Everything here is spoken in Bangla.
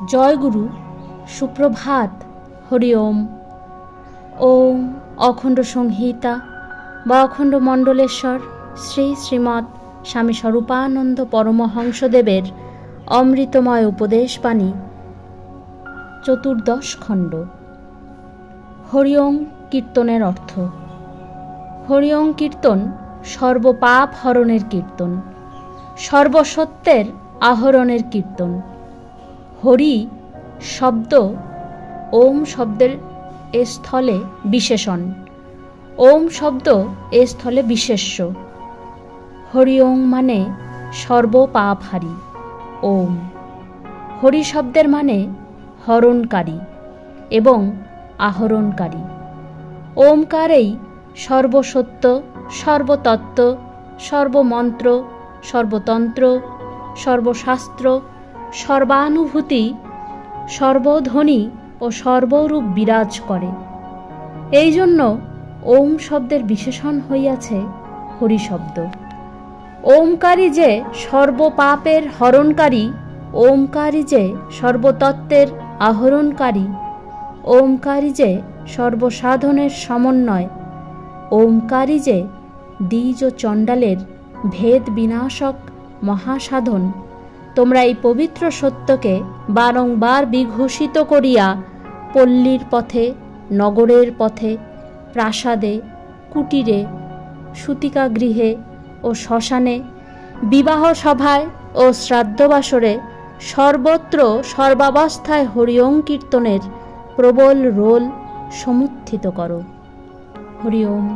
জয় গুরু, সুপ্রভাত, হরি ওম। ওম অখণ্ড সংহিতা বা অখণ্ড মণ্ডলেশ্বর শ্রী শ্রীমৎ স্বামী স্বরূপানন্দ পরমহংসদেবের অমৃতময় উপদেশবাণী, চতুর্দশ খণ্ড। হরি ওম কীর্তনের অর্থ। হরি ওম কীর্তন সর্বপাপ হরণের কীর্তন, সর্বসত্যের আহরণের কীর্তন। হরি শব্দ ওম শব্দের স্থলে বিশেষণ, ওম শব্দ এ স্থলে বিশেষ্য। হরি ওম মানে সর্বপাপহারী। ওম হরি শব্দের মানে হরণকারী এবং আহরণকারী। ওমকারেই সর্বসত্য, সর্বতত্ত্ব, সর্বমন্ত্র, সর্বতন্ত্র, সর্বশাস্ত্র, সর্বানুভূতি, সর্বধ্বনি ও সর্বরূপ বিরাজ করে। এই জন্য ওম শব্দের বিশেষণ হইয়াছে হরি শব্দ। ওমকারী যে সর্বপাপের হরণকারী, ওমকারী যে সর্বতত্ত্বের আহরণকারী, ওমকারী যে সর্বসাধনের সমন্বয়, ওমকারী যে দ্বিজ ও চণ্ডালের ভেদ বিনাশক মহাসাধন, তোমরা এই পবিত্র সত্যকে বারংবার বিঘোষিত করিয়া পল্লীর পথে, নগরের পথে, প্রাসাদে, কুটিরে, সূতিকাগৃহে ও শ্মশানে, বিবাহ সভায় ও শ্রাদ্ধবাসরে সর্বত্র সর্বাবস্থায় হরি ওম কীর্তনের প্রবল রোল সমুত্থিত করো। হরি ওম।